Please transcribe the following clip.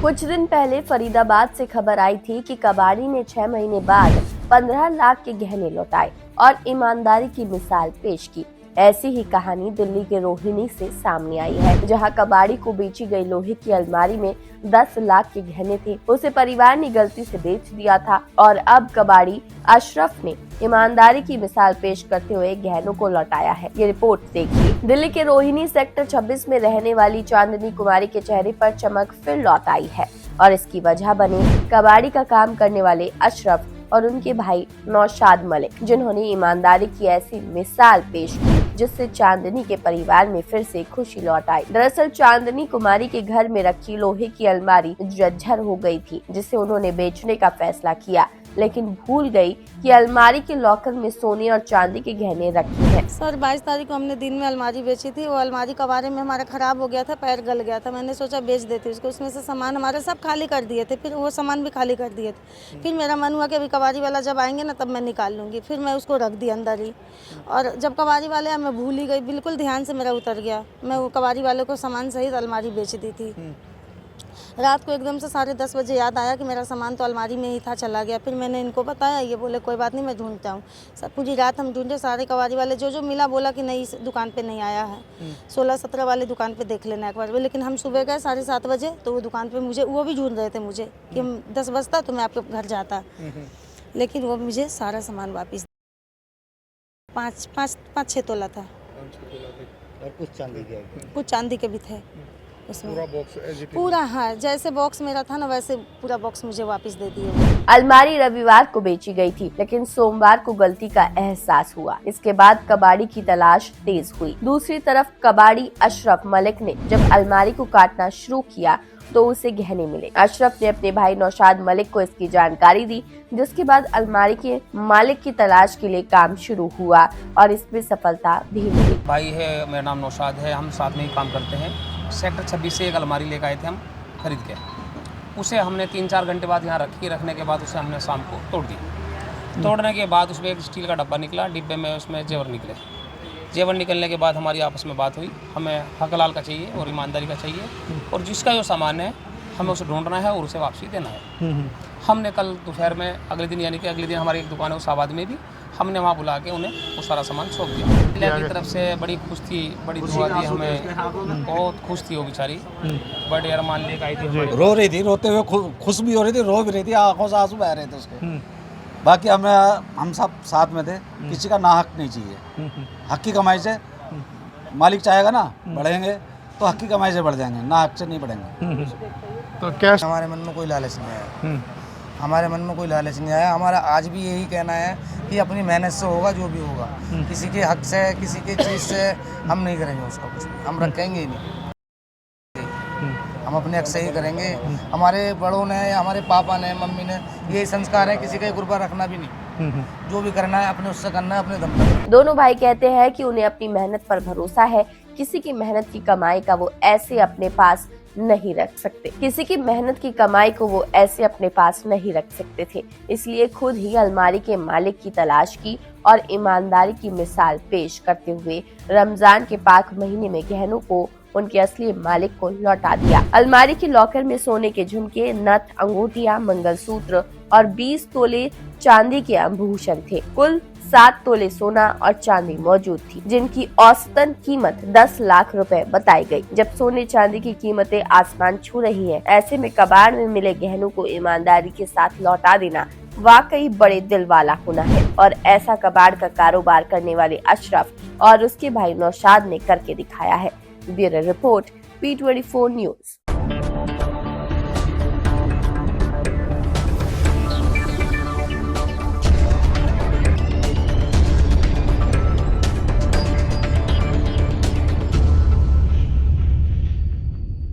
कुछ दिन पहले फरीदाबाद से खबर आई थी कि कबाड़ी ने 6 महीने बाद 15 लाख के गहने लौटाए और ईमानदारी की मिसाल पेश की। ऐसी ही कहानी दिल्ली के रोहिणी से सामने आई है, जहां कबाड़ी को बेची गई लोहे की अलमारी में 10 लाख के गहने थे। उसे परिवार ने गलती से बेच दिया था और अब कबाड़ी अशरफ ने ईमानदारी की मिसाल पेश करते हुए गहनों को लौटाया है। ये रिपोर्ट देखिए। दिल्ली के रोहिणी सेक्टर 26 में रहने वाली चांदनी कुमारी के चेहरे पर चमक फिर लौट आई है और इसकी वजह बने कबाड़ी का काम करने वाले अशरफ और उनके भाई नौशाद मलिक, जिन्होंने ईमानदारी की ऐसी मिसाल पेश की जिससे चांदनी के परिवार में फिर से खुशी लौट आई। दरअसल चांदनी कुमारी के घर में रखी लोहे की अलमारी जर्जर हो गई थी, जिसे उन्होंने बेचने का फैसला किया, लेकिन भूल गई कि अलमारी के लॉकर में सोने और चांदी के गहने रखे हैं। सर 22 तारीख को हमने दिन में अलमारी बेची थी। वो अलमारी कबाड़े में हमारा खराब हो गया था, पैर गल गया था। मैंने सोचा बेच देते उसको। उसमें से सामान हमारे सब खाली कर दिए थे, फिर वो सामान भी खाली कर दिए थे। फिर मेरा मन हुआ कि अभी कबाड़ी वाला जब आएंगे ना तब मैं निकाल लूँगी। फिर मैं उसको रख दी अंदर ही, और जब कबाड़ी वाले आए मैं भूल ही गई, बिल्कुल ध्यान से मेरा उतर गया। मैं वो कबाड़ी वाले को सामान सहित अलमारी बेच दी थी। रात को एकदम से 10:30 बजे याद आया कि मेरा सामान तो अलमारी में ही था, चला गया। फिर मैंने इनको बताया, ये बोले कोई बात नहीं मैं ढूंढता हूँ। सब पूरी रात हम ढूंढे, सारे कबाड़ी वाले जो मिला बोला कि नहीं इस दुकान पे नहीं आया है। 16-17 वाले दुकान पे देख लेना एक बार। लेकिन हम सुबह गए 7:30 बजे, तो वो दुकान पे मुझे वो भी ढूंढ रहे थे मुझे कि हम 10 बजता तो मैं आपके घर जाता, लेकिन वो मुझे सारा सामान वापस 5-6 तोला था और कुछ चांदी के भी थे उसमें। पूरा बॉक्स पूरा, हाँ, जैसे बॉक्स मेरा था ना वैसे पूरा बॉक्स मुझे वापस दे दिए। अलमारी रविवार को बेची गई थी, लेकिन सोमवार को गलती का एहसास हुआ। इसके बाद कबाड़ी की तलाश तेज हुई। दूसरी तरफ कबाड़ी अशरफ मलिक ने जब अलमारी को काटना शुरू किया तो उसे गहने मिले। अशरफ ने अपने भाई नौशाद मलिक को इसकी जानकारी दी, जिसके बाद अलमारी के मालिक की तलाश के लिए काम शुरू हुआ और इसमें सफलता भी मिली। भाई है, मेरा नाम नौशाद है, हम साथ में ही काम करते हैं। सेक्टर 26 से एक अलमारी लेकर आए थे हम खरीद के। उसे हमने 3-4 घंटे बाद यहाँ रखने के बाद उसे हमने शाम को तोड़ दी। तोड़ने के बाद उसमें एक स्टील का डब्बा निकला, डिब्बे में उसमें जेवर निकले। जेवर निकलने के बाद हमारी आपस में बात हुई, हमें हक हलाल का चाहिए और ईमानदारी का चाहिए, और जिसका जो सामान है हमें उसे ढूंढना है और उसे वापसी देना है। हमने कल दोपहर में अगले दिन, यानी कि अगले दिन हमारी एक दुकान है उसाबाद में भी, हमने वहाँ बुला के उन्हें वो सारा सामान सौंप दिया। अल्लाह की तरफ से बड़ी खुश थी, बड़ी दुआ दी हमें, बहुत खुश थी वो बेचारी। बड़े अरमान लेकर आई थी, रो रही थी, रोते हुए खुश भी हो रही थी, रो भी रही थी, आंखों से आंसू बह रहे थे उसके। बाकी हम सब साथ में थे, किसी का ना हक नहीं चाहिए। हक की कमाई से मालिक चाहेगा ना बढ़ेंगे, तो हक की कमाई से बढ़ जाएंगे, ना हक से नहीं बढ़ेंगे। तो क्या हमारे मन में कोई लालच नहीं आया, हमारे मन में कोई लालच नहीं आया। हमारा आज भी यही कहना है कि अपनी मेहनत से होगा जो भी होगा। किसी के हक से, किसी के चीज़ से हम नहीं करेंगे उसका कुछ, हम रखेंगे ही नहीं। हम अपने हक से ही करेंगे। हमारे बड़ों ने या हमारे पापा ने, मम्मी ने, यही संस्कार है, किसी का गुरबा रखना भी नहीं। जो भी करना है अपने उससे करना है, अपने दम पर। दोनों भाई कहते हैं कि उन्हें अपनी मेहनत पर भरोसा है। किसी की मेहनत की कमाई का वो ऐसे अपने पास नहीं रख सकते। किसी की मेहनत की कमाई को वो ऐसे अपने पास नहीं रख सकते थे, इसलिए खुद ही अलमारी के मालिक की तलाश की और ईमानदारी की मिसाल पेश करते हुए रमजान के पाक महीने में गहनों को उनके असली मालिक को लौटा दिया। अलमारी के लॉकर में सोने के झुमके, नथ, अंगूठियां, मंगलसूत्र और 20 तोले चांदी के आभूषण थे। कुल 7 तोले सोना और चांदी मौजूद थी, जिनकी औसतन कीमत 10 लाख रुपए बताई गई। जब सोने चांदी की कीमतें आसमान छू रही हैं, ऐसे में कबाड़ में मिले गहनों को ईमानदारी के साथ लौटा देना वाकई बड़े दिल वाला होना है, और ऐसा कबाड़ का कारोबार करने वाले अशरफ और उसके भाई नौशाद ने करके दिखाया है। Bureau report, P24 news.